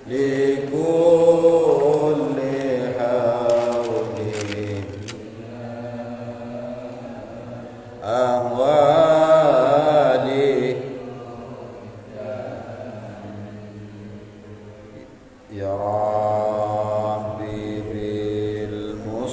لكل حول أهوالي يا ربي بالمصطفى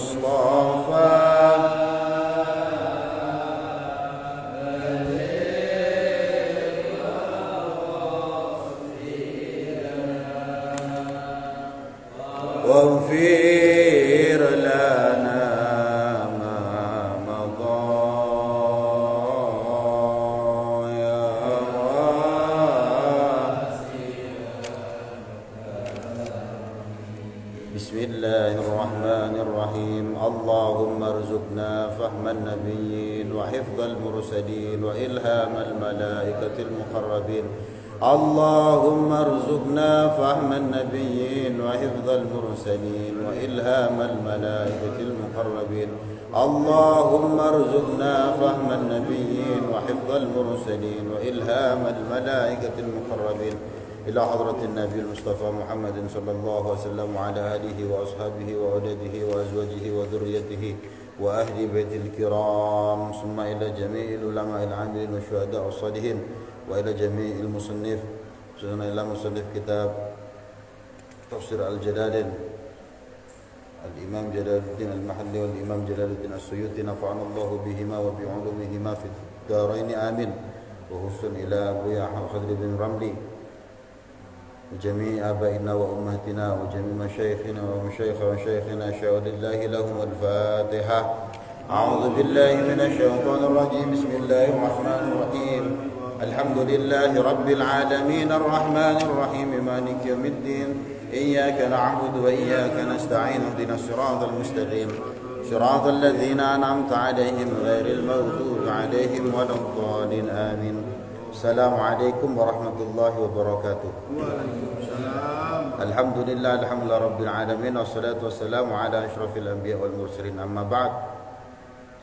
واغفر لنا ما مضى يا بسم الله الرحمن الرحيم اللهم ارزقنا فهم النبيين وحفظ المرسلين وإلهام الملائكة المقربين اللهم ارزقنا فهم النبيين وحفظ المرسلين وإلهام الملائكة المقربين اللهم ارزقنا فهم النبيين وحفظ المرسلين وإلهام الملائكة المقربين إلى حضرة النبي المصطفى محمد صلى الله عليه وسلم وعلى آله وأصحابه وأولاده وأزواجه وذريته وأهل بيت الكرام ثم إلى جميع العلماء العاملين والشهداء والصالحين وإلى جميع المصنف خصوصا إلى مصنف كتاب تفسير الجلالين الإمام جلال الدين المحلي والإمام جلال الدين السيوطي نفعنا الله بهما وبعلومهما في الدارين آمين وخصوصا إلى أبويا خضر بن رملي وجميع آبائنا وأمهاتنا وجميع مشايخنا ومشايخنا شاء لله لهم الفاتحة أعوذ بالله من الشيطان الرجيم بسم الله الرحمن الرحيم الحمد لله رب العالمين الرحمن الرحيم مالك يوم الدين إياك نعبد وإياك نستعين اهدنا الصراط المستقيم صراط الذين أنعمت عليهم غير المغضوب عليهم ولا الضالين آمين السلام عليكم ورحمة الله وبركاته الحمد لله رب العالمين والصلاة والسلام على أشرف الأنبياء والمرسلين أما بعد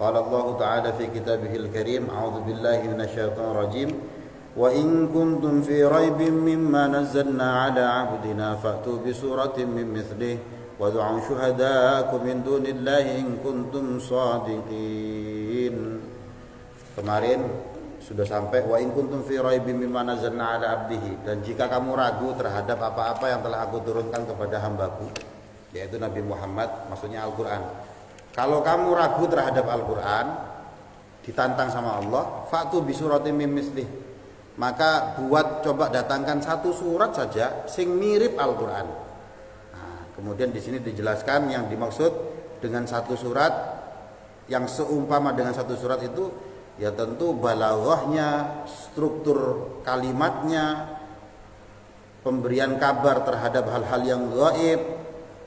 قال الله تعالى في كتابه الكريم أعوذ بالله من الشيطان الرجيم وإن كنتم في ريب مما نزلنا على عبدنا فأتوا بسورة من مثله وادعوا شهداءكم من دون الله إن كنتم صادقين. Kemarin sudah sampai wa in kuntum fi raibim mimma nazzalna ala abdihi, dan jika kamu ragu terhadap apa-apa yang telah aku turunkan kepada hambaku yaitu Nabi Muhammad, maksudnya Al-Qur'an. Kalau kamu ragu terhadap Al-Qur'an, ditantang sama Allah, fa'tu bi suratin min mislih, maka coba datangkan satu surat saja sing mirip Al-Qur'an. Nah, kemudian di sini dijelaskan yang dimaksud dengan satu surat yang seumpama dengan satu surat itu ya tentu balaghahnya, struktur kalimatnya, pemberian kabar terhadap hal-hal yang gaib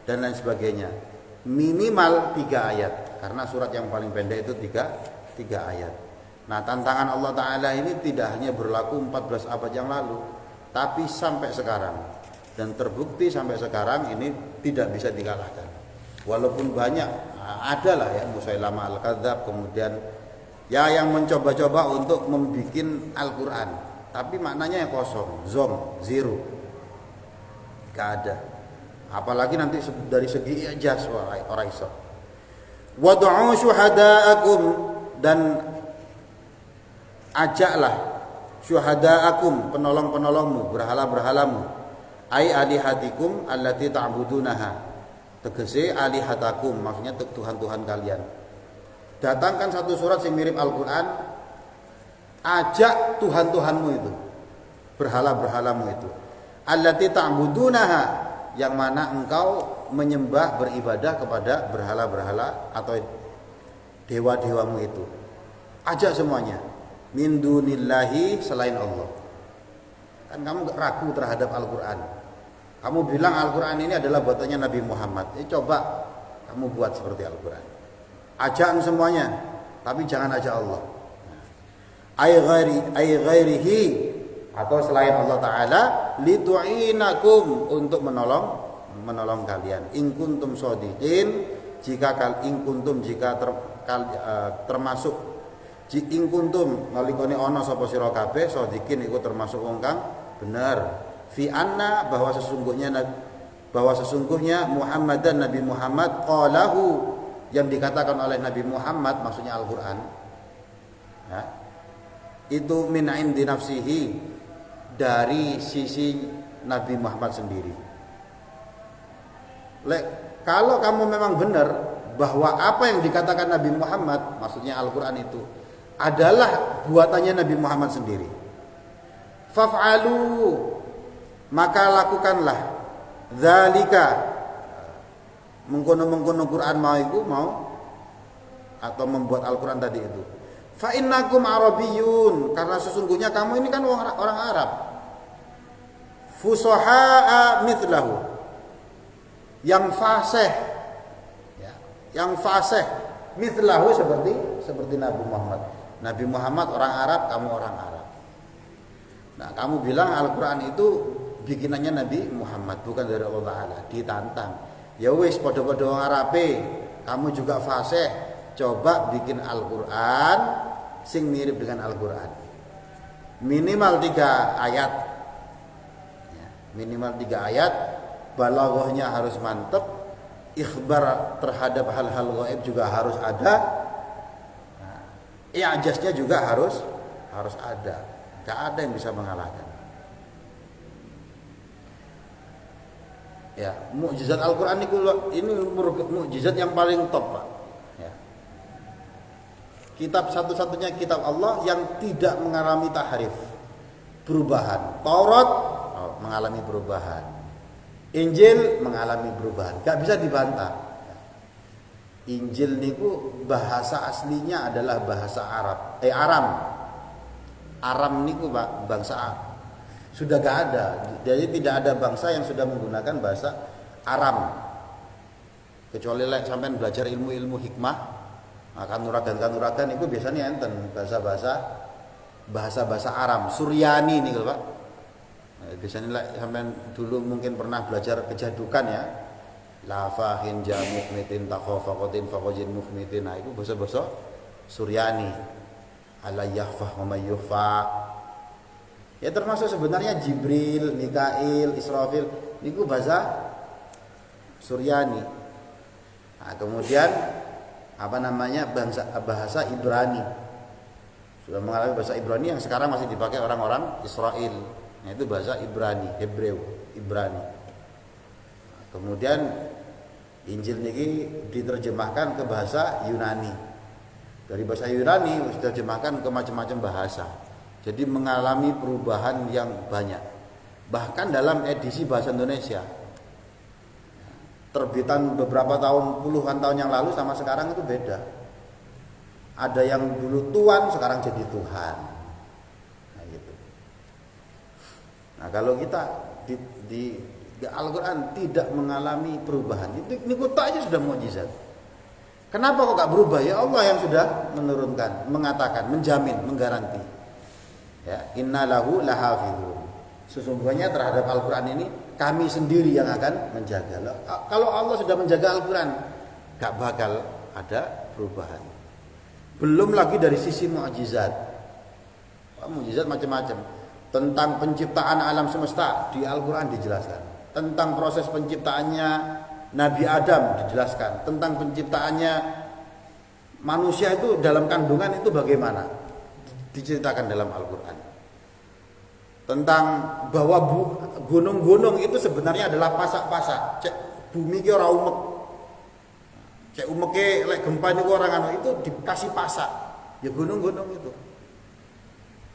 dan lain sebagainya. Minimal 3 ayat, karena surat yang paling pendek itu 3 ayat. Nah, tantangan Allah Ta'ala ini tidak hanya berlaku 14 abad yang lalu, tapi sampai sekarang. Dan terbukti sampai sekarang ini tidak bisa dikalahkan. Walaupun banyak, adalah ya Musailamah Al-Kadzdzab, kemudian ya yang mencoba-coba untuk membuat Al-Quran, tapi maknanya yang kosong, zero, gak ada. Apalagi nanti dari segi ijaz orang iso. Wad'u syuhada'akum, dan ajaklah syuhada'akum, penolong-penolongmu, berhala-berhalamu, ai alihatikum allati ta'budunaha, tegese alihatakum, maksudnya Tuhan-Tuhan kalian. Datangkan satu surat yang mirip Al-Quran, ajak Tuhan-Tuhanmu itu, berhala-berhalamu itu, allati ta'budunaha, yang mana engkau menyembah, beribadah kepada berhala-berhala atau dewa-dewamu itu. Ajak semuanya, min dunillahi, selain Allah. Kan kamu ragu terhadap Al-Quran, kamu bilang Al-Quran ini adalah buatannya Nabi Muhammad. Coba kamu buat seperti Al-Quran. Ajak semuanya, tapi jangan ajak Allah. Ay ghairihi, atau selain Allah Ta'ala, litu'inakum, untuk menolong kalian. In kuntum shodiqin, jika termasuk in kuntum nalikane ana sapa sira kabeh shodiqin iku termasuk wong kang bener. fi anna bahwa sesungguhnya Muhammadan Nabi Muhammad qalahu yang dikatakan oleh Nabi Muhammad maksudnya Al-Qur'an ya, itu min indi nafsihi dari sisi Nabi Muhammad sendiri. Kalau kamu memang benar bahwa apa yang dikatakan Nabi Muhammad maksudnya Al-Qur'an itu adalah buatannya Nabi Muhammad sendiri, faf'alu, maka lakukanlah zalika, mengkono Quran mau atau membuat Al-Quran tadi itu. Fa innakum arabiyyun, karena sesungguhnya kamu ini kan orang Arab. Fusahaa mithlahu, yang fasih ya, yang fasih mithlahu seperti Nabi Muhammad. Nabi Muhammad orang Arab, kamu orang Arab. Nah, kamu bilang Al-Quran itu bikinannya Nabi Muhammad, bukan dari Allah Ta'ala. Ditantang, ya wis podo-podo wong Arabe, kamu juga fasih, coba bikin Al-Quran sing mirip dengan Al-Quran, minimal 3 ayat ya, minimal 3 ayat, balaghahnya harus mantep, ikhbar terhadap hal-hal gaib juga harus ada, i'jaznya juga harus ada. Gak ada yang bisa mengalahkan. Ya, mukjizat Al-Qur'an ini mukjizat yang paling top, Pak. Ya. Kitab satu-satunya kitab Allah yang tidak mengalami tahrif, perubahan. Taurat mengalami perubahan. Injil mengalami perubahan. Gak bisa dibantah. Injil niku bahasa aslinya adalah bahasa Arab. Aram. Aram niku Pak, bangsa sudah gak ada. Jadi tidak ada bangsa yang sudah menggunakan bahasa Aram. Kecuali sampai belajar ilmu-ilmu hikmah, kanuragan itu biasanya enten bahasa Aram, Suryani niku Pak. Biasanya sampai dulu mungkin pernah belajar kejadukan ya. Lafahin jamuk mitin takhofakotin fakojin mukhmitin. Nah itu bahasa Suryani. Ala yahfah wa mayyuhfa. Ya termasuk sebenarnya Jibril, Mikail, Israfil itu bahasa Suryani. Nah, kemudian bahasa Ibrani. Sudah mengalami bahasa Ibrani yang sekarang masih dipakai orang-orang Israel. Nah, itu bahasa Ibrani, Hebreu, Ibrani. Nah, kemudian Injil ini diterjemahkan ke bahasa Yunani. Dari bahasa Yunani sudah diterjemahkan ke macam-macam bahasa. Jadi mengalami perubahan yang banyak. Bahkan dalam edisi bahasa Indonesia, terbitan beberapa puluhan tahun yang lalu sama sekarang itu beda. Ada yang dulu Tuan, sekarang jadi Tuhan. Nah, gitu. Nah, kalau kita di Al-Quran tidak mengalami perubahan, ini kota aja sudah mukjizat. Kenapa kok gak berubah? Ya Allah yang sudah menurunkan, mengatakan, menjamin, menggaranti. Ya, innalahu lahafizun. Sesungguhnya terhadap Al-Quran ini kami sendiri yang akan menjaga. Kalau Allah sudah menjaga Al-Quran, gak bakal ada perubahan. Belum lagi dari sisi mukjizat. Mukjizat macam-macam. Tentang penciptaan alam semesta di Al-Quran dijelaskan. Tentang proses penciptaannya Nabi Adam dijelaskan, tentang penciptaannya manusia itu dalam kandungan itu bagaimana, diceritakan dalam Al-Quran. Tentang bahwa gunung-gunung itu sebenarnya adalah pasak-pasak. Cek bumi ki ora umek. Cek umeke lek gempa niku orang itu dikasih pasak. Ya gunung-gunung itu.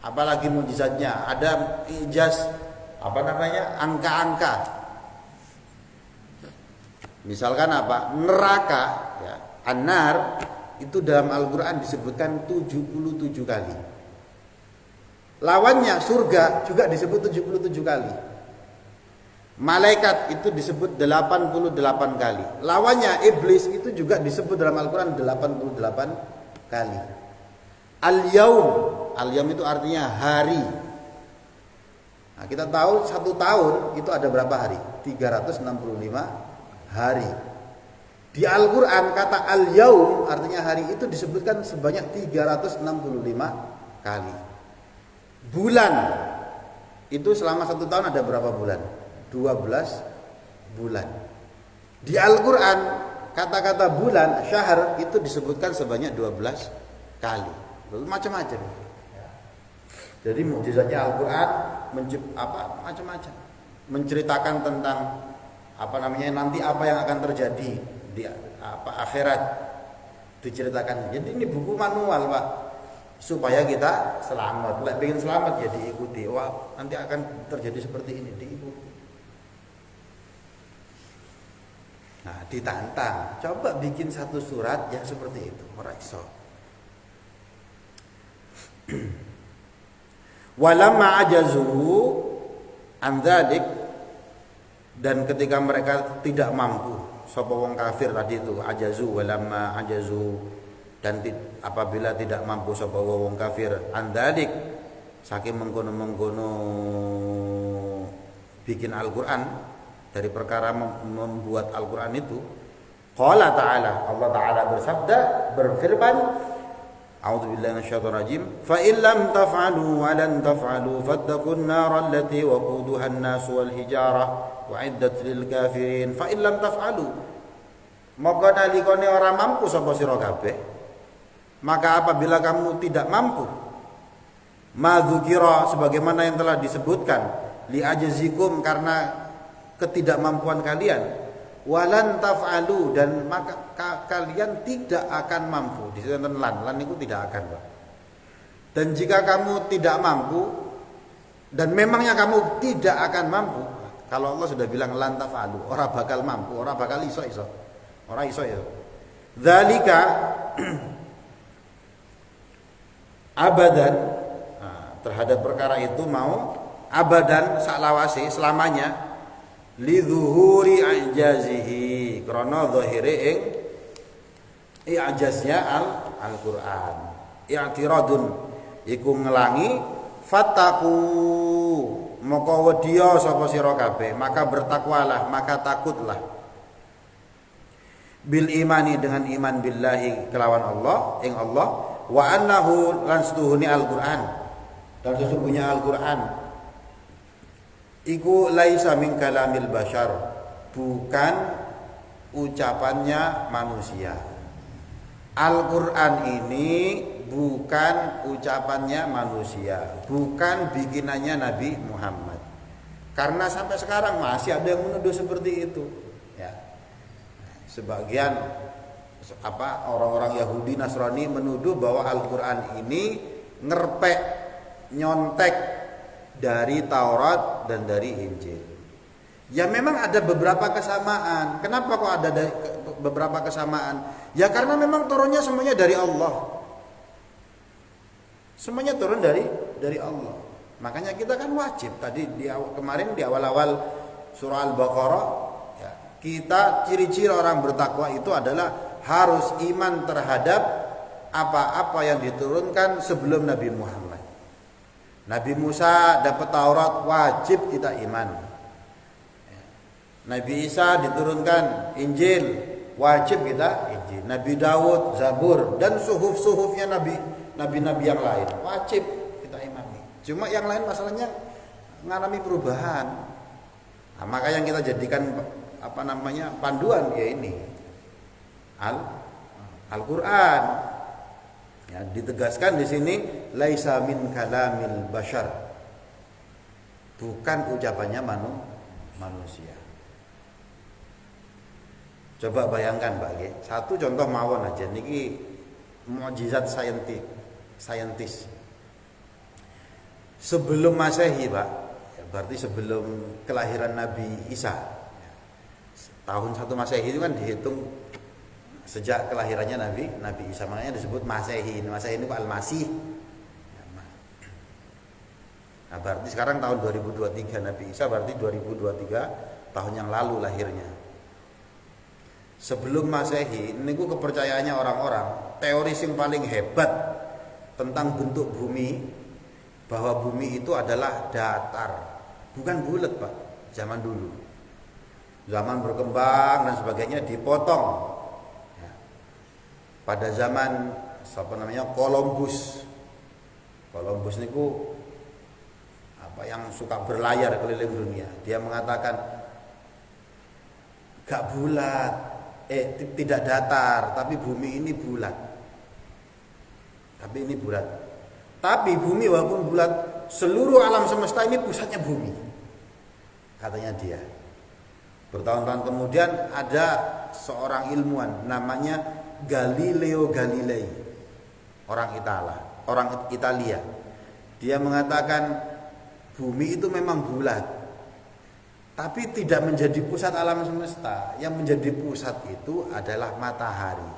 Apalagi mukjizatnya, ada ijaz angka-angka. Misalkan neraka ya, an-nar itu dalam Al-Quran disebutkan 77 kali. Lawannya surga juga disebut 77 kali. Malaikat itu disebut 88 kali. Lawannya iblis itu juga disebut dalam Al-Quran 88 kali. Al-yaum itu artinya hari. Nah, kita tahu 1 tahun itu ada berapa hari? 365 hari. Di Al-Quran kata al-yaum artinya hari itu disebutkan sebanyak 365 kali. Bulan Itu selama 1 tahun ada berapa bulan? 12 bulan. Di Al-Quran kata-kata bulan, syahr itu disebutkan sebanyak 12 kali. Lalu macam-macam. Jadi mukjizatnya Al-Quran macam-macam. Menceritakan tentang nanti apa yang akan terjadi di akhirat diceritakan. Jadi ini buku manual, Pak, supaya kita selamat. Kalau ingin selamat ya diikuti. Wah, nanti akan terjadi seperti ini, diikuti. Nah, ditantang, coba bikin satu surat yang seperti itu, ora iso. Walamma ajazu an dzalik, dan ketika mereka tidak mampu, sapa wong kafir tadi itu ajazu, walamma ajazu, dan apabila tidak mampu sapa wong kafir an dzalik, saking mengkono-mengkono bikin Al-Qur'an, dari perkara membuat Al-Qur'an itu, qala ta'ala, Allah Ta'ala berfirman, a'udzubillahi minasyaitonir rajim, fa in lam taf'alu wa lan taf'alu fattaqun nar allati waquduha an-nas wal hijarah wa'iddat lil kafirin. Fa in lam taf'alu, maka nalikane ora mampu sapa sira kabeh, maka apabila kamu tidak mampu, madzukira, sebagaimana yang telah disebutkan, li ajzikum, karena ketidakmampuan kalian, walan taf'alu, dan maka kalian tidak akan mampu. Di situ lan itu tidak akan, Pak. Dan jika kamu tidak mampu, dan memangnya kamu tidak akan mampu, kalau Allah sudah bilang lan taf'alu, ora bakal mampu, ora bakal iso. Ora iso ya. Dzalika abadan, terhadap perkara itu mau abadan saklawase, selamanya, lidzuhuri i'jazihi, krana zahire ing i'jaznya Al-Qur'an. I'tiradun iku ngelangi, fattaqu, maka wedya sapa sira kabeh, maka bertakwalah, maka takutlah, bil imani, dengan iman billahi, kelawan Allah, ing Allah, wa annahu lan setuhuni Al-Qur'an, dan sesungguhnya Al-Qur'an iku laisa min kalamil bashar, bukan ucapannya manusia. Al-Qur'an ini bukan ucapannya manusia, bukan bikinannya Nabi Muhammad. Karena sampai sekarang masih ada yang menuduh seperti itu, ya. Sebagian orang-orang Yahudi Nasrani menuduh bahwa Al-Qur'an ini ngerpek, nyontek dari Taurat dan dari Injil. Ya memang ada beberapa kesamaan. Kenapa kok ada beberapa kesamaan? Ya karena memang turunnya semuanya dari Allah. Semuanya turun dari Allah. Makanya kita kan wajib, tadi kemarin di awal-awal surah Al-Baqarah, ya, kita ciri-ciri orang bertakwa itu adalah harus iman terhadap apa-apa yang diturunkan sebelum Nabi Muhammad. Nabi Musa dapat Taurat, wajib kita iman. Nabi Isa diturunkan Injil, wajib kita Injil. Nabi Daud Zabur, dan suhuf-suhufnya nabi-nabi yang lain, wajib kita imani. Cuma yang lain masalahnya mengalami perubahan. Nah, maka yang kita jadikan panduan ya ini Al-Qur'an. Ya, ditegaskan di sini laisa min kalamil bashar, bukan ucapannya manusia. Coba bayangkan, Pak, satu contoh mawon aja niki mukjizat saintis. Sebelum Masehi, Pak, ya, berarti sebelum kelahiran Nabi Isa. Tahun 1 Masehi itu kan dihitung sejak kelahirannya Nabi Isa, makanya disebut Masehi. Masehi ini Al-Masih. Nah, berarti sekarang tahun 2023 Nabi Isa, berarti 2023 tahun yang lalu lahirnya. Sebelum Masehi, ini kepercayaannya orang-orang, teoris yang paling hebat tentang bentuk bumi, bahwa bumi itu adalah datar, bukan bulat, Pak. Zaman dulu, zaman berkembang dan sebagainya dipotong. Pada zaman Columbus niku yang suka berlayar keliling dunia. Dia mengatakan gak bulat, tidak datar, tapi bumi ini bulat. Tapi ini bulat. Tapi bumi walaupun bulat, seluruh alam semesta ini pusatnya bumi. Katanya dia. Bertahun-tahun kemudian ada seorang ilmuwan namanya Galileo Galilei. Orang Italia. Dia mengatakan bumi itu memang bulat, tapi tidak menjadi pusat alam semesta. Yang menjadi pusat itu adalah matahari,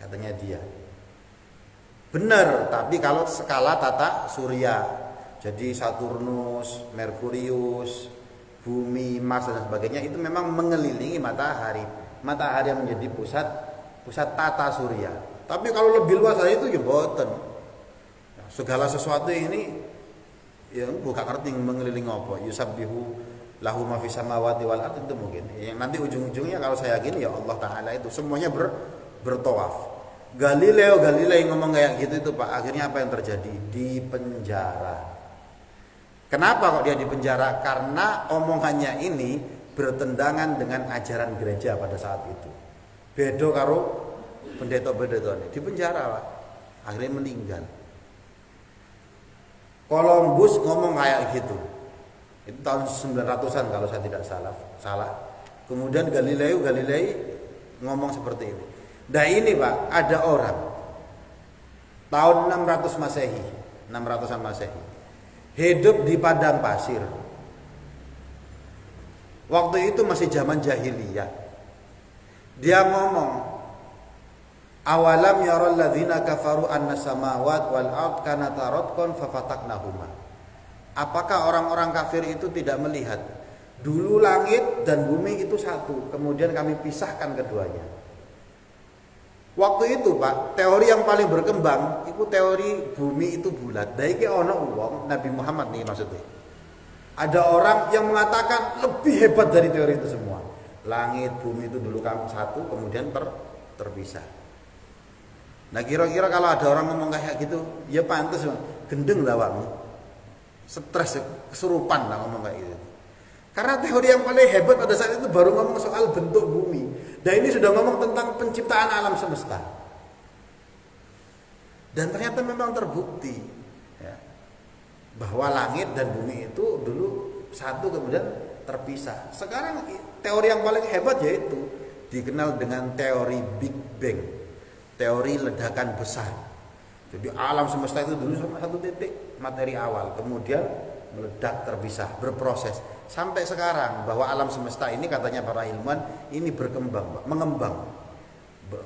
katanya dia. Benar, tapi kalau skala tata surya, jadi Saturnus, Merkurius, bumi, Mars dan sebagainya itu memang mengelilingi matahari. Matahari yang menjadi pusat tata surya. Tapi kalau lebih luas dari itu ya boten. Segala sesuatu ini ya bukan ngerti mengelilingi apa. Yusabbihu lahu ma fis samawati wal ardi itu mungkin. Yang nanti ujung-ujungnya kalau saya yakin ya Allah Taala itu semuanya bertawaf. Galileo Galilei ngomong kayak gitu itu Pak, akhirnya apa yang terjadi? Di penjara. Kenapa kok dia di penjara? Karena omongannya ini bertentangan dengan ajaran gereja pada saat itu. Bedo karo pendeta-pendeta ini di penjara Pak. Akhirnya meninggal. Columbus ngomong kayak gitu. Itu tahun 900-an kalau saya tidak salah. Kemudian Galileo Galilei ngomong seperti ini. Nah ini Pak, ada orang tahun 600 Masehi, 600-an Masehi, hidup di padang pasir. Waktu itu masih zaman jahiliyah. Dia ngomong, awalam yaral ladzina kafaru anna samawat wal ard kanata ratqan fafataknahuma. Apakah orang-orang kafir itu tidak melihat dulu langit dan bumi itu satu, kemudian kami pisahkan keduanya. Waktu itu Pak, teori yang paling berkembang itu teori bumi itu bulat. Daiki ono wong Nabi Muhammad nih maksudnya. Ada orang yang mengatakan lebih hebat dari teori itu semua. Langit, bumi itu dulu kami satu, kemudian terpisah. Nah kira-kira kalau ada orang ngomong kayak gitu, ya pantas gendeng lah Pak. Stres, kesurupan lah ngomong kayak gitu. Karena teori yang paling hebat pada saat itu baru ngomong soal bentuk bumi. Dan ini sudah ngomong tentang penciptaan alam semesta. Dan ternyata memang terbukti ya, bahwa langit dan bumi itu dulu satu kemudian terpisah. Sekarang teori yang paling hebat yaitu dikenal dengan teori Big Bang. Teori ledakan besar. Jadi alam semesta itu dulu sama satu titik materi awal, kemudian meledak terpisah, berproses sampai sekarang bahwa alam semesta ini katanya para ilmuwan ini berkembang, mengembang.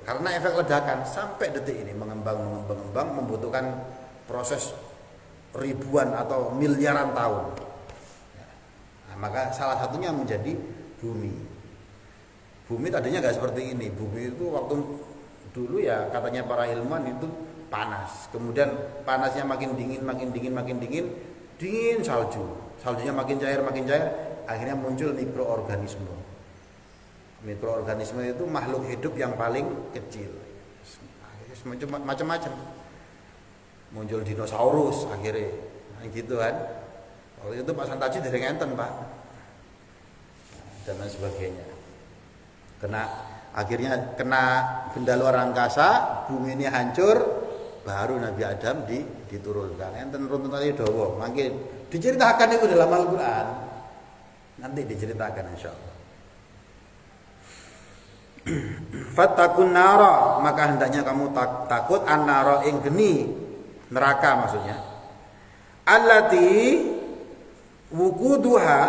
Karena efek ledakan sampai detik ini mengembang membutuhkan proses ribuan atau miliaran tahun. Nah, maka salah satunya menjadi bumi. Bumi tadinya nggak seperti ini. Bumi itu waktu dulu ya katanya para ilmuwan itu panas. Kemudian panasnya makin dingin, saljunya makin cair, akhirnya muncul mikroorganisme. Mikroorganisme itu makhluk hidup yang paling kecil. Macam-macam. Muncul dinosaurus akhirnya, gitu kan. Waktu itu Pak Santaji dari ngenten Pak, dan lain sebagainya. Akhirnya kena benda luar angkasa, bumi ini hancur. Baru Nabi Adam diturunkan. Enten runtun tadi dawa, mangke diceritakan itu dalam Al-Qur'an. Nanti diceritakan insyaallah. Fattakun nara, maka hendaknya kamu takut an-nara ing geni, neraka maksudnya. Allati wuquduha,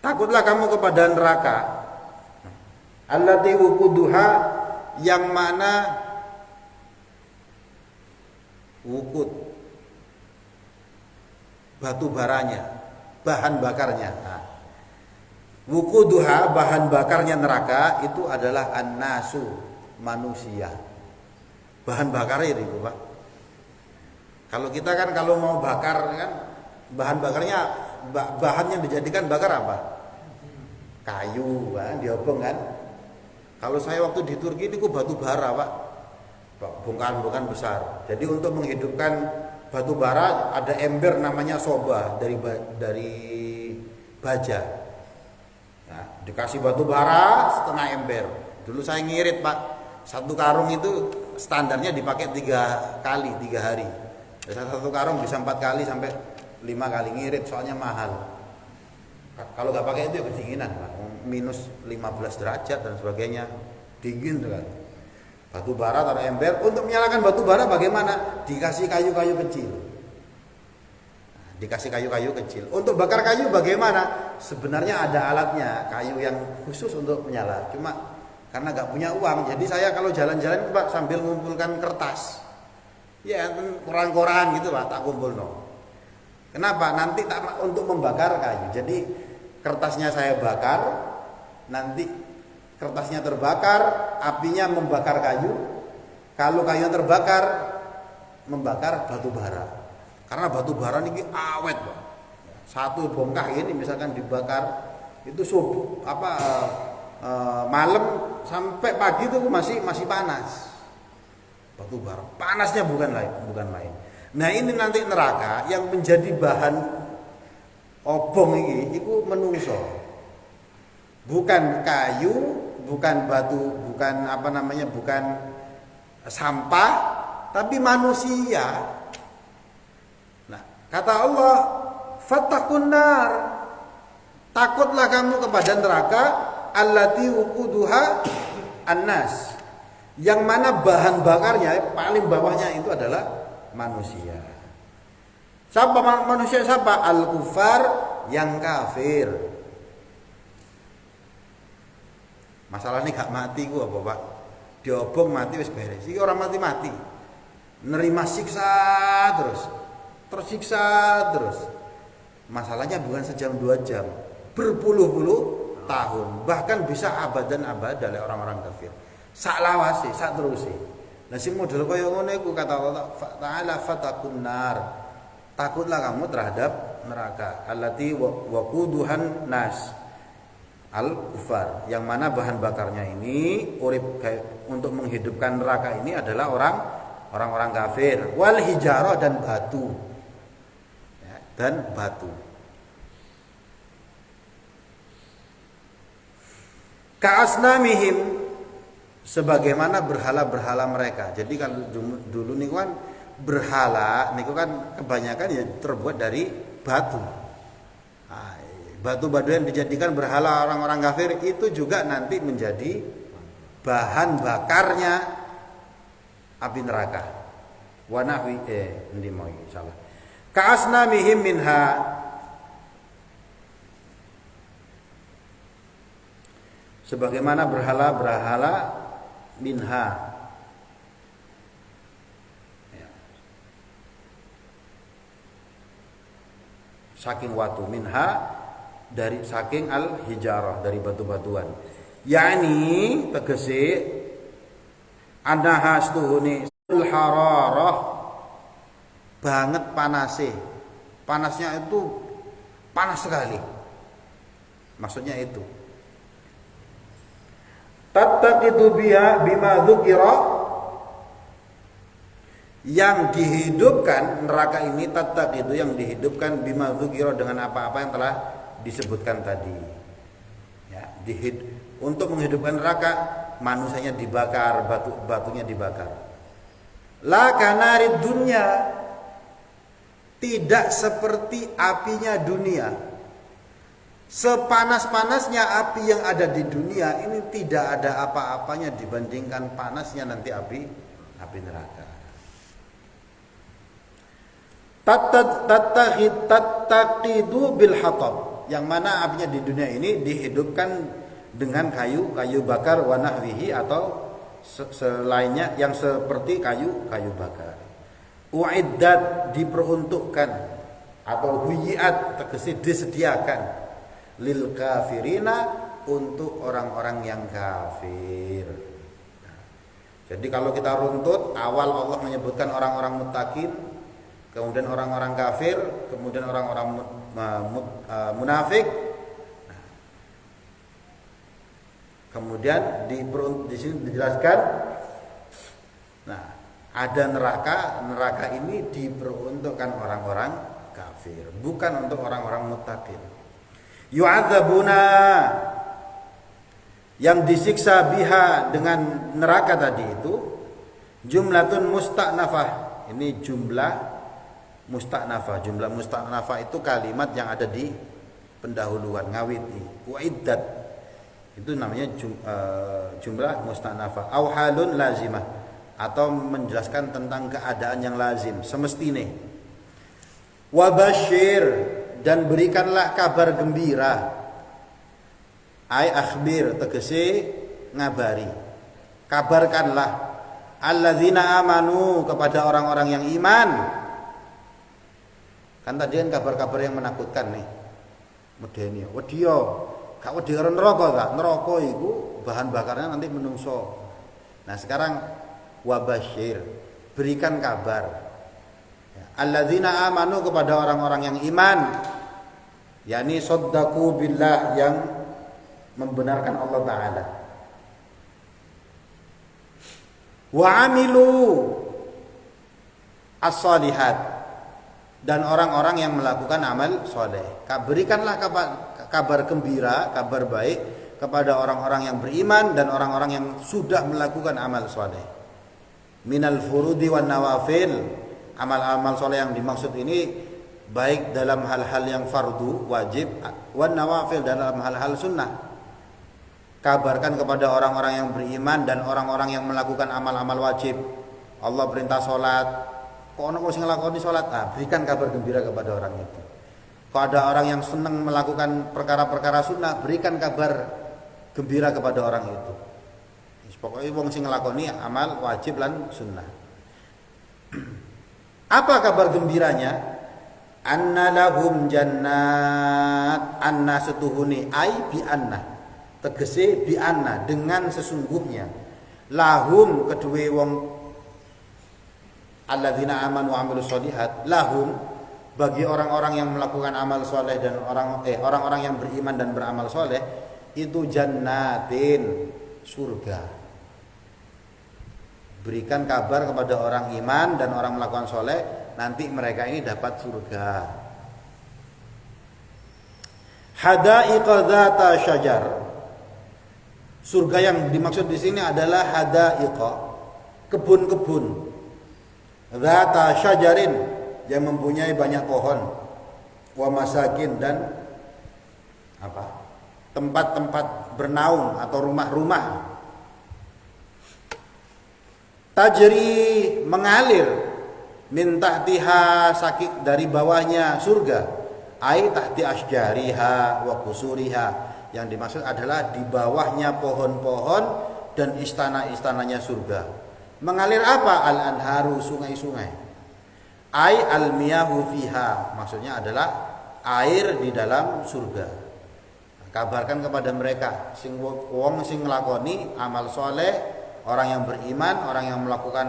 takutlah kamu kepada neraka. Allati wuquduha, yang mana wukud batu baranya, bahan bakarnya. Nah, wukuduha, bahan bakarnya neraka itu adalah an-nasu, manusia. Bahan bakarnya itu Pak. Kalau kita kan kalau mau bakar kan bahan bakarnya, bahan yang dijadikan bakar apa? Kayu, Pak, diobong kan. Kalau saya waktu di Turki itu batu bara Pak. Bongkahan besar. Jadi untuk menghidupkan batu bara, ada ember namanya soba dari baja. Nah, dikasih batu bara setengah ember. Dulu saya ngirit Pak, satu karung itu standarnya dipakai 3 kali 3 hari. Satu karung bisa 4 kali sampai 5 kali ngirit, soalnya mahal. Kalau nggak pakai itu ya kedinginan Pak, minus 15 derajat dan sebagainya, dingin kan. Batu bara taruh ember. Untuk menyalakan batu bara bagaimana? Dikasih kayu-kayu kecil. Dikasih kayu-kayu kecil. Untuk bakar kayu bagaimana? Sebenarnya ada alatnya, kayu yang khusus untuk menyala. Cuma karena nggak punya uang, jadi saya kalau jalan-jalan Pak sambil ngumpulkan kertas. Ya koran-koran gitu Pak, tak kumpul no. Kenapa? Nanti tak untuk membakar kayu. Jadi kertasnya saya bakar, nanti kertasnya terbakar, apinya membakar kayu. Kalau kayunya terbakar, membakar batu bara. Karena batu bara ini awet, Pak. Satu bongkah ini misalkan dibakar itu subuh malam sampai pagi itu masih panas. Batu bara. Panasnya bukan main. Nah, ini nanti neraka yang menjadi bahan obong ini itu menungso. Bukan kayu, bukan batu, bukan bukan sampah, tapi manusia. Nah, kata Allah, fattaqun nar. Takutlah kamu kepada neraka allati wuquduha annas. Yang mana bahan bakarnya paling bawahnya itu adalah manusia. Siapa manusia siapa? Al-kufar, yang kafir. Masalah ini gak mati gua apa Pak? Diobong mati wis beres. Iki orang mati-mati. Nerima siksa terus. Tersiksa terus. Masalahnya bukan sejam 2 jam, berpuluh-puluh tahun, bahkan bisa abad dan abad oleh orang-orang kafir. Sak lawase, sak teruse. Nah sing model kaya ngono iku kata Allah Ta'ala fatakun nar. Takutlah kamu terhadap neraka. Allati waquduhan nas. Al-kufar, yang mana bahan bakarnya ini untuk menghidupkan neraka ini adalah orang-orang kafir. Wal hijarah, dan batu. Ya, dan batu. Ka'asnamihim, sebagaimana berhala-berhala mereka. Jadi kalau dulu nih kan berhala niku kan kebanyakan ya terbuat dari batu. Batu-batu yang dijadikan berhala orang-orang kafir itu juga nanti menjadi bahan bakarnya api neraka. Wa nahwi endi mau insyaallah. Ka'asnamihim minha, sebagaimana berhala-berhala minha. Saking watu, minha dari saking al-hijarah, dari batu-batuan. Yani tegese anahas tuhune al-hararah, banget panasnya. Panasnya itu panas sekali. Maksudnya itu. Tattaqidu biha bima dzukira, yang dihidupkan neraka ini, tattaqidu yang dihidupkan bima dzukira, dengan apa-apa yang telah disebutkan tadi. Ya, untuk menghidupkan neraka manusianya dibakar, batunya dibakar. La kanarid dunya, tidak seperti apinya dunia. Sepanas-panasnya api yang ada di dunia ini tidak ada apa-apanya dibandingkan panasnya nanti api neraka. Tattaqidu bil hatab, yang mana apinya di dunia ini dihidupkan dengan kayu bakar, wa nahwihi, atau selainnya yang seperti kayu bakar. Uiddat, diperuntukkan, atau huyiat tegese disediakan, lil kafirina, untuk orang-orang yang kafir. Jadi kalau kita runtut, awal Allah menyebutkan orang-orang muttaqin, kemudian orang-orang kafir, kemudian orang-orang munafik. Kemudian di sini dijelaskan, nah Ada neraka, neraka ini diperuntukkan orang-orang kafir, bukan untuk orang-orang muttaqin. Yu'adzabuna, yang disiksa biha dengan neraka tadi itu jumlatun musta'nafah. Ini jumlah musta'nafah. Jumlah musta'nafah itu kalimat yang ada di pendahuluan, ngawiti. Wa'iddat itu namanya jumlah musta'nafah. Au halun lazimah, atau menjelaskan tentang keadaan yang lazim semestine. Wabashir, dan berikanlah kabar gembira. Ai akhbir, tegese ngabari, kabarkanlah. Alladzina amanu, kepada orang-orang yang iman. Kan tadi kan kabar-kabar yang menakutkan nih. Medeni, wedya, gak wedi karo neraka gak? Neraka iku bahan bakarnya nanti menungso. Nah, sekarang wabashir, berikan kabar. Alladzina amanu, kepada orang-orang yang iman, yakni saddaqu billah, yang membenarkan Allah Ta'ala. Wa amilu as-salihat, dan orang-orang yang melakukan amal soleh. Berikanlah kabar gembira, kabar baik kepada orang-orang yang beriman dan orang-orang yang sudah melakukan amal soleh. Minal furudi wan nawafil, amal-amal soleh yang dimaksud ini baik dalam hal-hal yang fardu, wajib, wan nawafil, dalam hal-hal sunnah. Kabarkan kepada orang-orang yang beriman dan orang-orang yang melakukan amal-amal wajib. Allah perintah sholat, kok ono sing nglakoni sholat, berikan kabar gembira kepada orang itu. Kalau ada orang yang senang melakukan perkara-perkara sunnah, berikan kabar gembira kepada orang itu. Pokoknya wong sing nglakoni amal wajib lan sunnah. Apa kabar gembiranya? Anna lahum jannat, anna setuhuni, ai bi anna, tegese bi anna, dengan sesungguhnya. Lahum, kedua wong alladzina amanu wa amilus sholihat, lahum, bagi orang-orang yang melakukan amal soleh dan orang-orang yang beriman dan beramal soleh, itu jannatin, surga. Berikan kabar kepada orang iman dan orang melakukan soleh, nanti mereka ini dapat surga. Hadaiqa dzata syajar, surga yang dimaksud di sini adalah hadaiqa, kebun-kebun. Dzata syajarin, yang mempunyai banyak pohon. Wa masakin, dan tempat-tempat bernaung atau rumah-rumah. Tajri, mengalir, min tahtiha, sakit, dari bawahnya surga. Ai tahti asjariha wa qusuriha, yang dimaksud adalah di bawahnya pohon-pohon dan istana-istananya surga. Mengalir apa? Al-anharu, sungai-sungai. Ai al-miyahu fiha, maksudnya adalah air di dalam surga. Kabarkan kepada mereka, sing wong sing nglakoni amal soleh, orang yang beriman, orang yang melakukan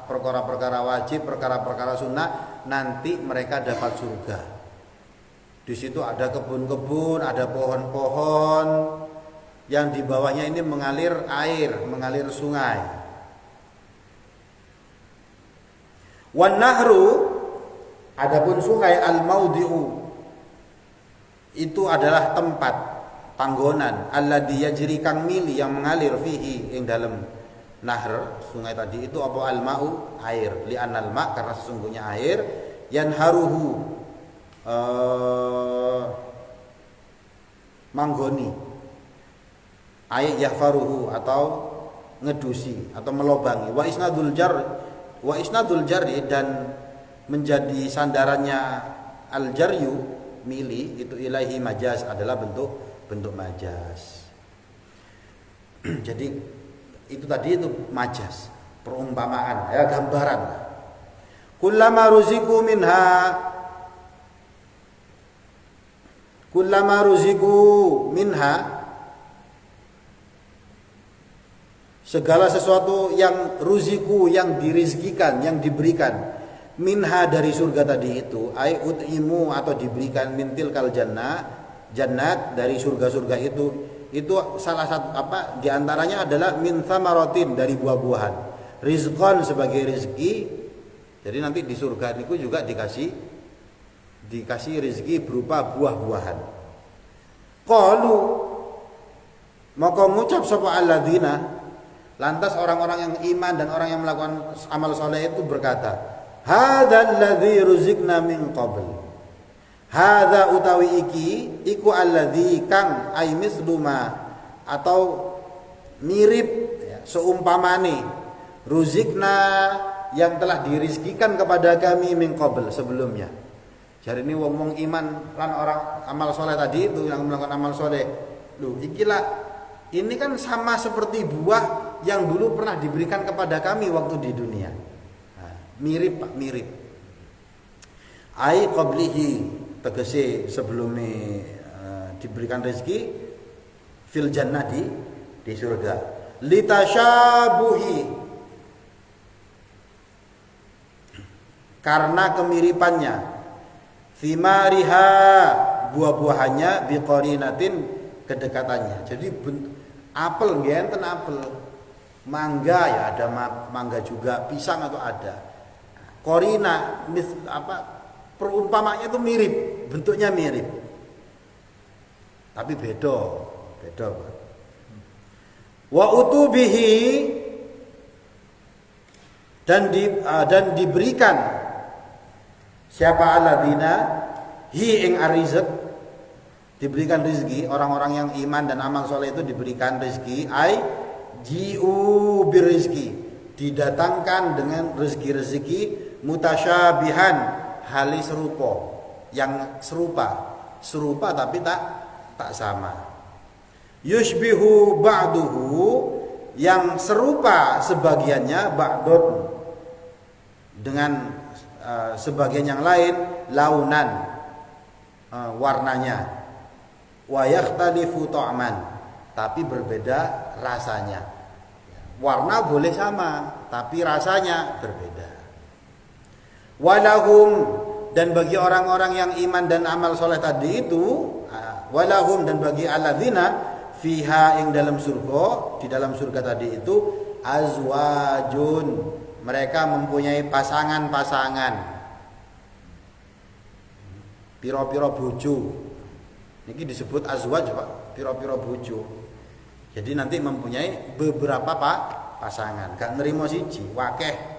perkara-perkara wajib, perkara-perkara sunnah, nanti mereka dapat surga. Di situ ada kebun-kebun, ada pohon-pohon, yang di bawahnya ini mengalir air, mengalir sungai. Wan nahru, adapun sungai, al-maudi'u, itu adalah tempat, panggonan, alladzi yajri, kang mili, yang mengalir fihi, ing dalam nahr, sungai tadi itu apa? Al-ma'u, air. Li'annal ma', karena sesungguhnya air, yanharuhu, manggoni, ay yahfaruhu, atau ngedusi atau melobangi. Wa isnadul jari, dan menjadi sandarannya al-jaryu, mili, itu ilaihi majaz, adalah bentuk majaz. Jadi itu tadi itu majaz, perumpamaan, ya, gambaran. Kullama ruziku minha, segala sesuatu yang ruziku, yang dirizkikan, yang diberikan, minha, dari surga tadi itu, ai ut'imu, atau diberikan, mintil kal jannat, dari surga-surga itu salah satu diantaranya adalah min thamaratin, dari buah-buahan. rizqan sebagai rezeki. Jadi nanti di surga niku juga dikasih rezeki berupa buah-buahan. Qalu maka ngucap sapa alladzina, lantas orang-orang yang iman dan orang yang melakukan amal soleh itu berkata, hadzal ladzi ruzikna min qabl. Hadza utawi iki iku alladzi kang ai misluma atau mirip ya, seumpamane ruzikna yang telah dirizkikan kepada kami min qabl sebelumnya. Jadi ini wong iman lan orang amal soleh tadi itu yang melakukan amal soleh. Loh, ikilah ini kan sama seperti buah yang dulu pernah diberikan kepada kami waktu di dunia. Nah, mirip Pak, mirip. Ai qablihi tegese sebelumnya diberikan rezeki fil jannah di surga. Litasyabuhi, karena kemiripannya, thimariha buah-buahannya, biqarinatin kedekatannya. Jadi apel ngenten apel, mangga ya ada mangga juga, pisang atau ada. Qarina perumpamaannya itu mirip, bentuknya mirip. Tapi beda. Wa utubihi, dan diberikan siapa alladzina hi ing arizq, diberikan rezeki orang-orang yang iman dan amal soleh itu diberikan rezeki, ai ji'u birizki, didatangkan dengan rezeki-rezeki mutasyabihan, hali serupa, yang serupa tapi tak sama. Yushbihu ba'duhu, yang serupa sebagiannya, ba'dun dengan sebagian yang lain, launan warnanya, wa yakhtalifu ta'man, tapi berbeda rasanya. Warna boleh sama tapi rasanya berbeda. Walahum, dan bagi orang-orang yang iman dan amal soleh tadi itu, walahum, dan bagi alladzina fiha ing dalam surga, di dalam surga tadi itu, azwajun, mereka mempunyai pasangan-pasangan, piro-piro bojo. Ini disebut azwaj Pak, piro-piro bojo. Jadi nanti mempunyai beberapa pasangan, gak nerimo siji, wakeh.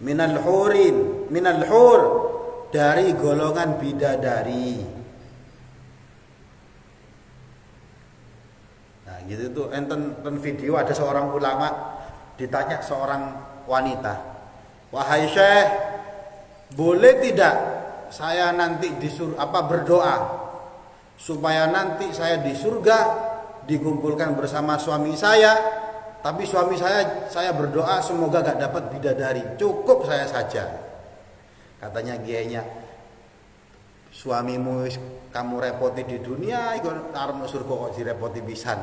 Minal hur, dari golongan bidadari. Nah gitu tuh, enten video ada seorang ulama ditanya seorang wanita, wahai syekh, boleh tidak saya nanti berdoa supaya nanti saya di surga dikumpulkan bersama suami saya, tapi suami saya berdoa semoga gak dapat bidadari, cukup saya saja. Katanya kiainya, suamimu kamu repoti di dunia, ikut arep surga kok direpoti pisan.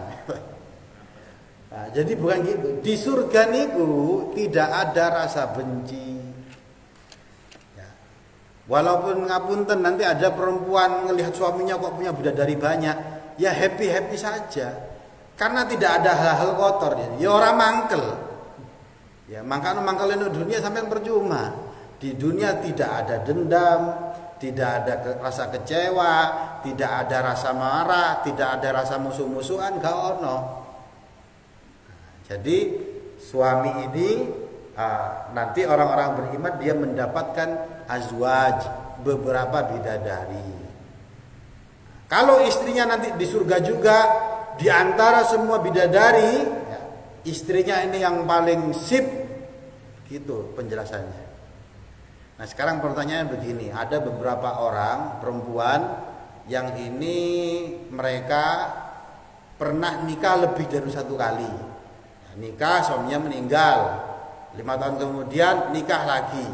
Nah, jadi bukan gitu. Di surga niku tidak ada rasa benci. Ya. Walaupun ngapunten nanti ada perempuan ngelihat suaminya kok punya bidadari banyak, ya happy saja. Karena tidak ada hal-hal kotor, ya orang mangkel. Ya, mangkel dunia sampai percuma. Di dunia tidak ada dendam, tidak ada rasa kecewa, tidak ada rasa marah, tidak ada rasa musuh-musuhan, gak ono. Jadi suami ini nanti orang-orang beriman dia mendapatkan azwaj, beberapa bidadari. Kalau istrinya nanti di surga juga, di antara semua bidadari, ya, istrinya ini yang paling sip, gitu penjelasannya. Nah sekarang pertanyaannya begini, ada beberapa orang perempuan yang ini mereka pernah nikah lebih dari satu kali. Nah, nikah suaminya meninggal, 5 tahun kemudian nikah lagi,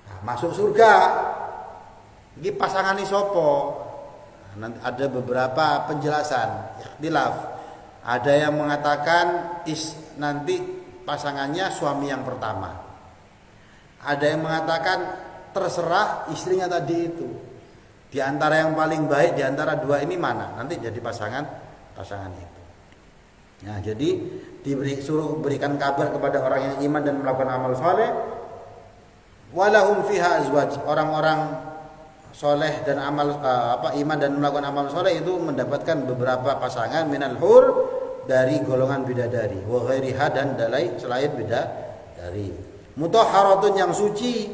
nah, masuk surga. Ini pasangan ini sopo. Nanti ada beberapa penjelasan, ikhtilaf. Ada yang mengatakan nanti pasangannya suami yang pertama. Ada yang mengatakan terserah istrinya tadi itu. Di antara yang paling baik di antara dua ini mana? Nanti jadi pasangan itu. Nah, jadi suruh berikan kabar kepada orang yang iman dan melakukan amal soleh. Walahum fiha azwaj, orang-orang soleh dan iman dan melakukan amal soleh itu mendapatkan beberapa pasangan minal hur, dari golongan bidadari, wa ghairiha, dan selain bidadari. Mutahharatun, yang suci,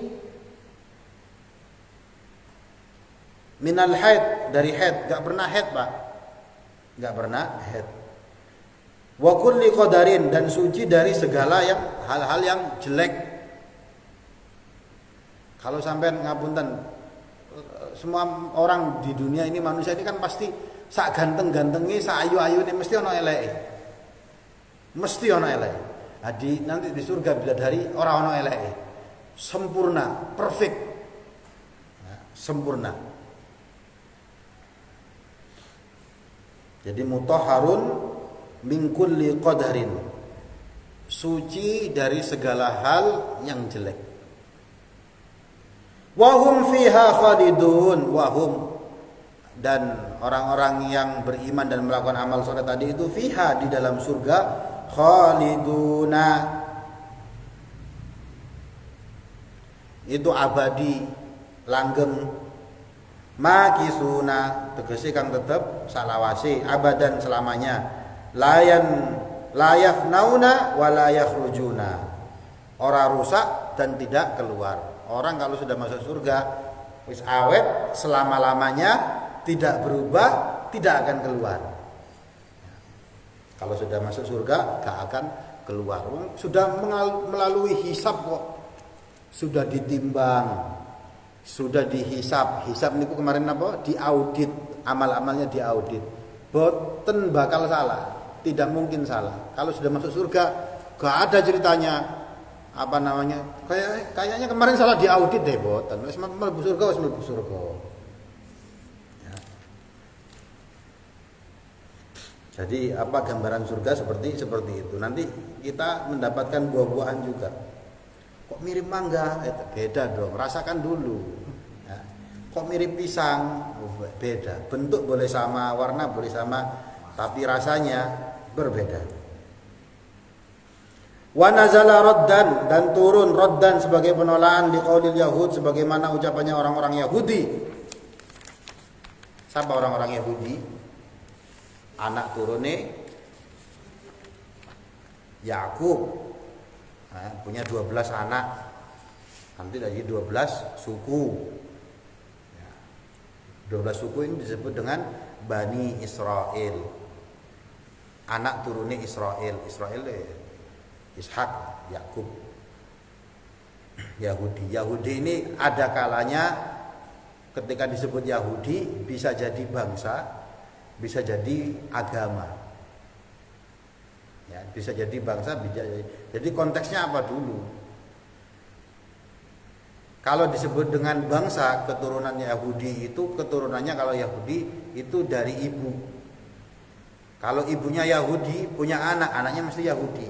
minal haid, dari haid, enggak pernah haid, Pak. Enggak pernah haid. Wa kulli qadarin, dan suci dari segala hal-hal yang jelek. Kalau sampean ngapunten, semua orang di dunia ini, manusia ini kan pasti sak ganteng-gantenge, sak ayu-ayune mesti ana eleke. Mesti ana eleke. Nanti di surga bidadari ora ana eleke. Sempurna, perfect. Sempurna. Jadi mutahharun min kulli qadarin. Suci dari segala hal yang jelek. Wahum fiha khalidun, wahum, dan orang-orang yang beriman dan melakukan amal soleh tadi itu fiha, di dalam surga, khaliduna, itu abadi, langgeng, makisuna, tegese kang tetep salawase, abadan, selamanya, layafnauna wa la yakhrujuna, ora rusak dan tidak keluar. Orang kalau sudah masuk surga wis awet selama-lamanya, tidak berubah, tidak akan keluar. Kalau sudah masuk surga gak akan keluar. Sudah melalui hisab kok. Sudah ditimbang, sudah dihisab. Hisab niku kemarin apa? Diaudit, amal-amalnya diaudit. Boten bakal salah, tidak mungkin salah. Kalau sudah masuk surga gak ada ceritanya kayaknya kemarin salah diaudit deh, boten. Wis mlebu surga, wis mlebu surga. Ya. Jadi gambaran surga seperti itu. Nanti kita mendapatkan buah-buahan juga. Kok mirip mangga? Beda dong, rasakan dulu. Ya. Kok mirip pisang? Beda. Bentuk boleh sama, warna boleh sama, tapi rasanya berbeda. Wa nazala raddan, dan turun raddan sebagai penolakan liqaulil yahud, sebagaimana ucapannya orang-orang Yahudi. Siapa orang-orang Yahudi? Anak turune Yakub. Punya 12 anak. Nanti dari 12 suku. 12 suku ini disebut dengan Bani Israel. Anak turune Israel. Israel Ishak, Yakub. Yahudi ini ada kalanya ketika disebut Yahudi bisa jadi bangsa, bisa jadi agama. Ya, bisa jadi bangsa, jadi konteksnya apa dulu? Kalau disebut dengan bangsa, keturunan Yahudi itu keturunannya, kalau Yahudi itu dari ibu. Kalau ibunya Yahudi punya anak, anaknya mesti Yahudi.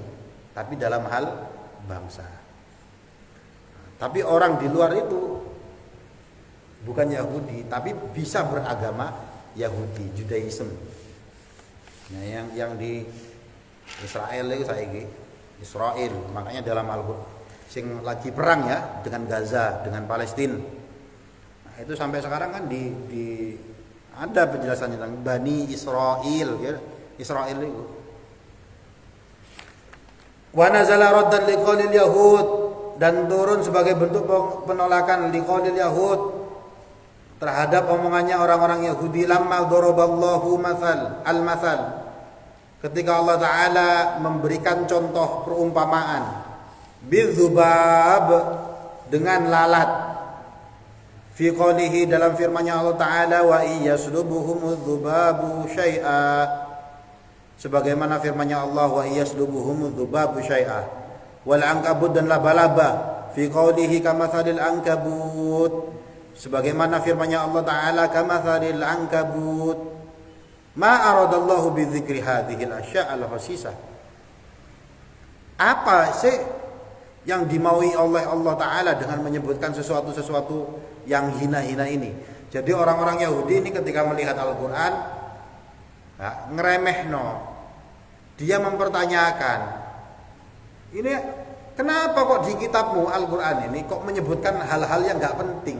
Tapi dalam hal bangsa. Tapi orang di luar itu bukan Yahudi, tapi bisa beragama Yahudi, Judaism. Nah, yang di Israel itu saiki, Israel, makanya dalam Al-Qur'an sing lagi perang ya dengan Gaza, dengan Palestina. Nah, itu sampai sekarang kan di ada penjelasannya tentang Bani Israel, ya. Israel itu. Wa nazala raddan liqaulil yahud, dan turun sebagai bentuk penolakan liqaulil yahud terhadap omongannya orang-orang Yahudi. Lamma daraballahu al-mathal, ketika Allah Ta'ala memberikan contoh perumpamaan, bidzubab, dengan lalat, fi qoulihi, dalam firman-Nya Allah Ta'ala, wa iyaslubuhumudz dzubabu syai'a, sebagaimana firman-Nya Allah, wa iyaslubuhumudz dzubabu syai'a, wal ankabut, dan laba-laba, fi qoulihi kamatsalil ankabut, sebagaimana firman-Nya Allah Ta'ala, kamatsalil ankabut. Ma aradallahu bidzikri hadhil asya'al khasisah. Apa sih yang dimaui oleh Allah Ta'ala dengan menyebutkan sesuatu yang hina-hina ini? Jadi orang-orang Yahudi ini ketika melihat Al-Quran ngeremehno, Dia mempertanyakan, ini kenapa kok di kitabmu Al-Quran ini kok menyebutkan hal-hal yang nggak penting?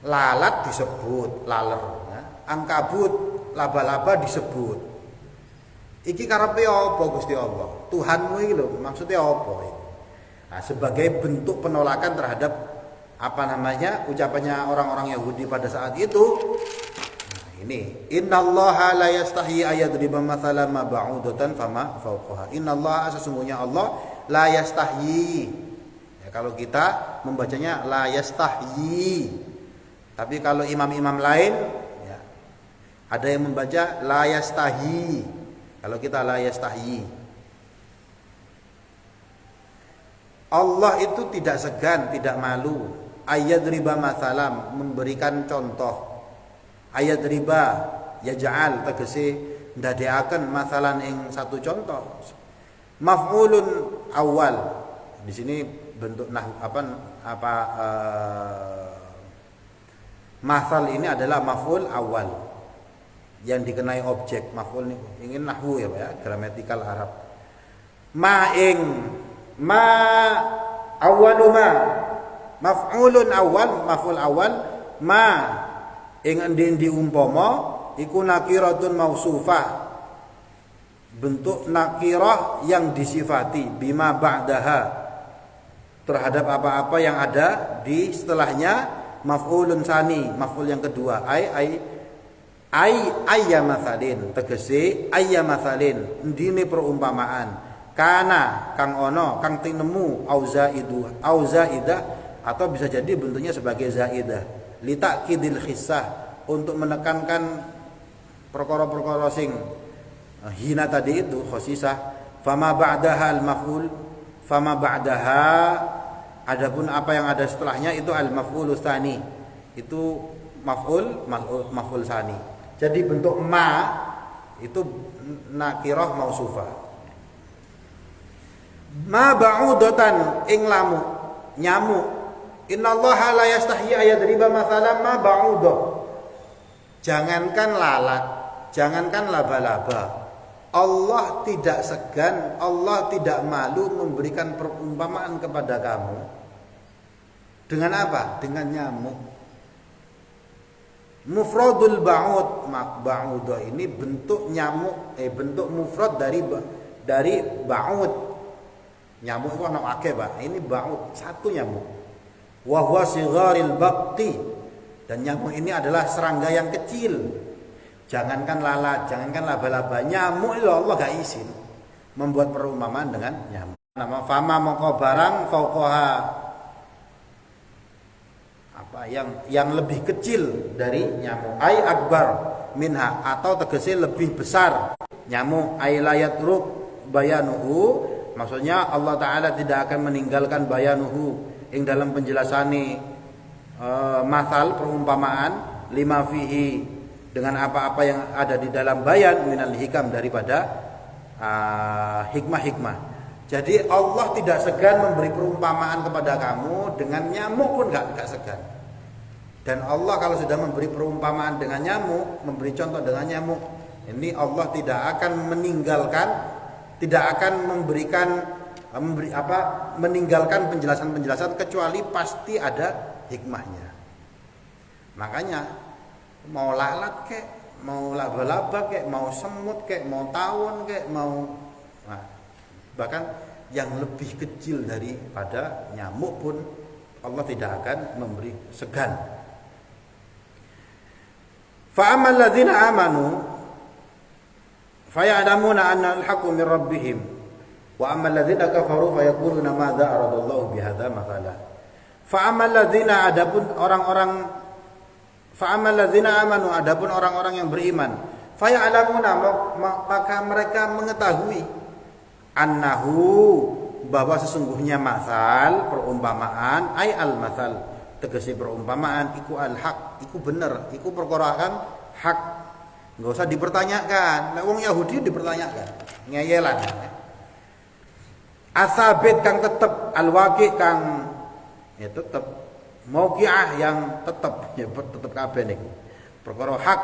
Lalat disebut, laler, ya. Angkabut, laba-laba disebut. Iki karepe apa Gusti Allah? Tuhanmu iki lho, maksudnya apa? Nah, sebagai bentuk penolakan terhadap ucapannya orang-orang Yahudi pada saat itu. Ini innallaha la yastahi ayadriba mathalan ma ba'udatan fama fawqaha. Innallaha sesungguhnya Allah la yastahyi. Ya, kalau kita membacanya la yastahyi. Tapi kalau imam-imam lain ya, ada yang membaca la yastahi. Kalau kita la yastahyi. Allah itu tidak segan, tidak malu. Ayadriba mathalam, memberikan contoh. Ayat riba yaj'al tegese ndadeaken masalan ing satu contoh. Maf'ulun awal. Di sini bentuk masal ini adalah maf'ul awal yang dikenai objek. Maf'ul ini ingin nahwu ya Pak ya, gramatikal Arab. Ma awwalu ma. Maf'ulun awal, maf'ul awal ma ing endi umpama iku nakiratun mausufah, bentuk nakirah yang disifati bima ba'daha, terhadap apa-apa yang ada di setelahnya. Maf'ulun sani, maf'ul yang kedua, ayyamathalin, tegese ayyamathalin endine perumpamaan, kana kang ono kang tinemu auzaidah atau bisa jadi bentuknya sebagai zaidah. Litakidil khissah, untuk menekankan perkara-perkara sing hina tadi itu khosisah. Fama ba'daha al-maf'ul, fama ba'daha, adapun apa yang ada setelahnya itu al-maf'ul tsani, itu maf'ul tsani. Jadi bentuk ma itu nakirah mausufah. Ma ba'udatan ing lamu, nyamuk. Innallaha la yastahyi ayadriba mathalan ma ba'udah. Jangankan lalat, jangankan laba-laba, Allah tidak segan, Allah tidak malu memberikan perumpamaan kepada kamu. Dengan apa? Dengan nyamuk. Mufradul ba'ud, ba'udah ini bentuk nyamuk, bentuk mufrad dari ba'ud. Nyamuk itu ana akeh, Pak. Ini ba'ud, satu nyamuk. Wa huwa sigharil baqti, dan nyamuk ini adalah serangga yang kecil. Jangankan lalat, jangankan laba-laba, nyamuk itu Allah gak izin membuat perumpamaan dengan nyamuk. Nama fama moko barang fauqaha, yang lebih kecil dari nyamuk, ai akbar minha, atau tegese lebih besar nyamuk. Ai layat ruk bayanuhu, maksudnya Allah Ta'ala tidak akan meninggalkan bayanuhu ing dalam penjelasane masal perumpamaan, lima fihi, dengan apa-apa yang ada di dalam bayan, minal hikam, daripada hikmah-hikmah. Jadi Allah tidak segan memberi perumpamaan kepada kamu, dengan nyamuk pun gak segan. Dan Allah kalau sudah memberi perumpamaan dengan nyamuk, memberi contoh dengan nyamuk, ini Allah tidak akan meninggalkan, tidak akan meninggalkan penjelasan-penjelasan kecuali pasti ada hikmahnya. Makanya mau lalat kek, mau laba-laba kek, mau semut kek, mau tawon kek, bahkan yang lebih kecil daripada nyamuk pun Allah tidak akan memberi segan. Fa ammal ladzina amanu faya'lamuna anna al-haqqu min rabbihim. Wa ammal ladzina kafaru fayaquluna madza aradallahu bihadza mathala. Fa ammal ladzina, adapun orang-orang, fa ammal ladzina amanu, adapun orang-orang yang beriman, faya'lamuna, maka mereka mengetahui, annahu, bahwa sesungguhnya mathal, perumpamaan, ay al-mathal, tegese perumpamaan, iku al-haq, iku bener, iku perkara kan hak, enggak usah dipertanyakan. Nek wong Yahudi dipertanyakan, ngeyelan. Asabit kang tetep, al-waqi kang ya tetep, mauqi'ah yang tetep, ya tetep kabeh niku. Perkara hak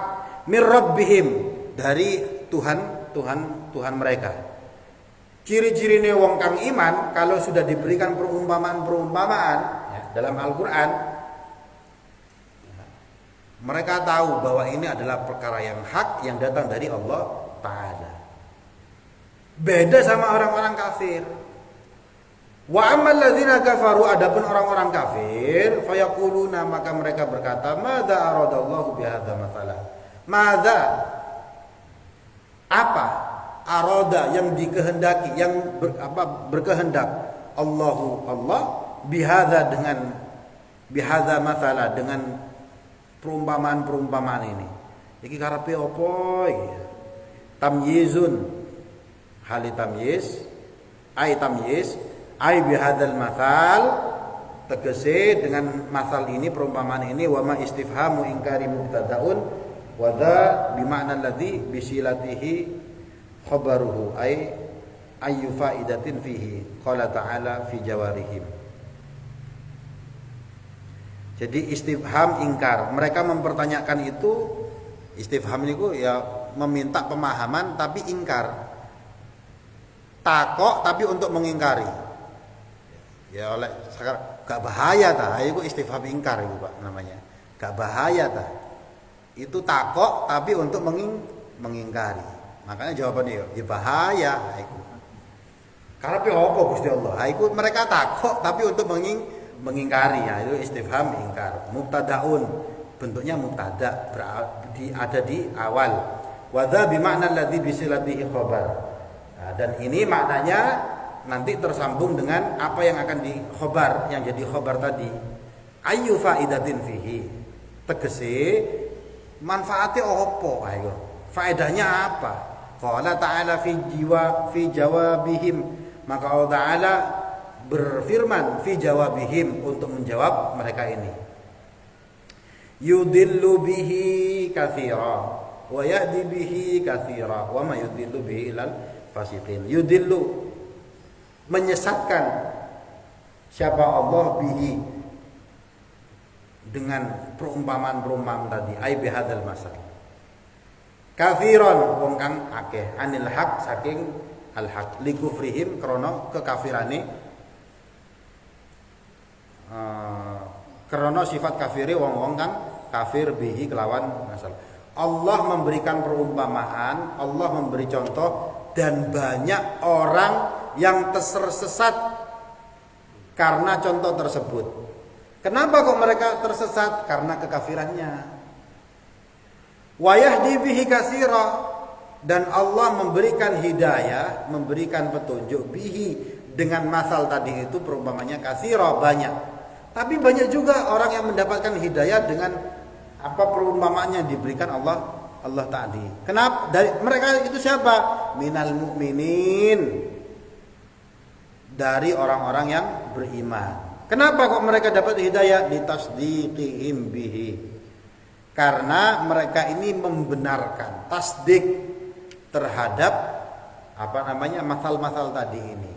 mir rabbihim, dari Tuhan mereka. Ciri-cirine wong kang iman kalau sudah diberikan perumpamaan-perumpamaan ya, dalam Al-Qur'an, mereka tahu bahwa ini adalah perkara yang hak yang datang dari Allah Ta'ala. Beda sama orang-orang kafir. Wa ammal ladzina kafaru, adapun orang-orang kafir, fayaquluna, maka mereka berkata, madza aradallahu bihadza mathalan. Madza, apa arada yang dikehendaki, yang berkehendak Allah bihadza, dengan bihadza mathala, dengan perumpamaan ini. Iki karepe apa iki? Tamyizun, hali tamyiz, ai bihadzal mathal, tegese dengan masal ini, perumpamaan ini, wa ma istifhamu ingkari mubtadaun wa dza bima'na alladzi bisilatihi khabaruhu ai ayu faidatin fihi, qala ta'ala fi jawarihim. Jadi istifham ingkar, mereka mempertanyakan itu. Istifham itu ya meminta pemahaman tapi ingkar, takok tapi untuk mengingkari. Ya oleh gak bahaya ta, itu istifham ingkar itu Pak namanya. Gak bahaya ta. Itu takok tapi untuk mengingkari. Makanya jawabannya ya bahaya iku. Karepe apa Gusti Allah? Iku mereka takok tapi untuk mengingkari, ya itu istifham ingkar. Mubtadaun, bentuknya mubtada, ada di awal. Wa dza bi ma'na alladzi bi silatihi khabar. Nah, dan ini maknanya nanti tersambung dengan apa yang akan dikhobar, yang jadi khobar tadi. Ayu faidatin fihi, tegese manfaatnya apa ayo, faedahnya apa? Qala ta'ala fi jawabihim, maka Allah Ta'ala berfirman fi jawabihim, untuk menjawab mereka ini. Yudillu bihi katsira wa yahdi bihi katsira wa ma yudillu bihi ilal fasiqin. Yudillu, menyesatkan siapa Allah bihi, dengan perumpamaan tadi, ai bihadzal masal. Kafiron, wong kang akeh, anil haq, saking al haq, li kufrihim, krana kekafirane, krana sifat kafire wong-wong kang kafir bihi kelawan masal. Allah memberikan perumpamaan, Allah memberi contoh, dan banyak orang yang tersesat karena contoh tersebut. Kenapa kok mereka tersesat? Karena kekafirannya. Wa yahdi bihi katsira, dan Allah memberikan hidayah, memberikan petunjuk bihi, dengan masal tadi itu perumpamannya katsira, banyak. Tapi banyak juga orang yang mendapatkan hidayah dengan apa perumpamaannya yang diberikan Allah tadi. Kenapa? Dari mereka itu siapa? Minal mu'minin, dari orang-orang yang beriman. Kenapa kok mereka dapat hidayah? Litasdiqihim bihi, karena mereka ini membenarkan, tasdik terhadap masal-masal tadi ini.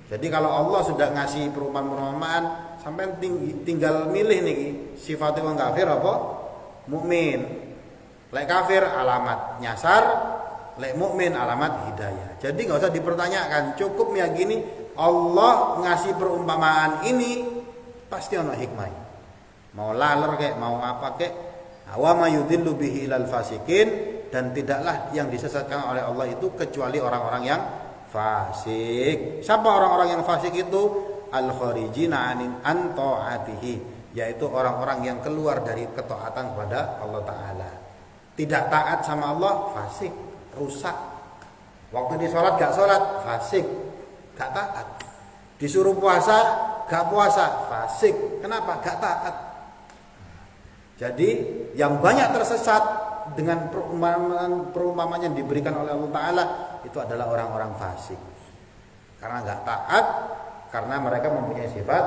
Jadi kalau Allah sudah ngasih perumpamaan, sampai tinggal milih nih sifatnya orang kafir apa mukmin. Lek kafir alamat nyasar, lek mukmin alamat hidayah. Jadi nggak usah dipertanyakan, cukup meyakini Allah ngasih perumpamaan ini pasti ono hikmah. Mau laler kek, mau apa kek, wa ma yudillu bihi ilal fasikin, dan tidaklah yang disesatkan oleh Allah itu kecuali orang-orang yang fasik. Siapa orang-orang yang fasik itu? Al-kharijina an ta'atihi, yaitu orang-orang yang keluar dari ketaatan kepada Allah Ta'ala. Tidak taat sama Allah, fasik, rusak. Waktu di sholat gak sholat, fasik, gak taat. Disuruh puasa, gak puasa, fasik. Kenapa? Gak taat. Jadi yang banyak tersesat dengan perumpamaan yang diberikan oleh Allah Ta'ala itu adalah orang-orang fasik. Karena gak taat, karena mereka mempunyai sifat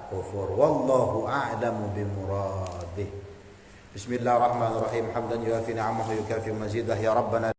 kufur. Wallahu a'lamu bimuradih. Bismillahirrahmanirrahim. Hamdan yuafi ni'amahu yukafi mazidah. Ya Rabbana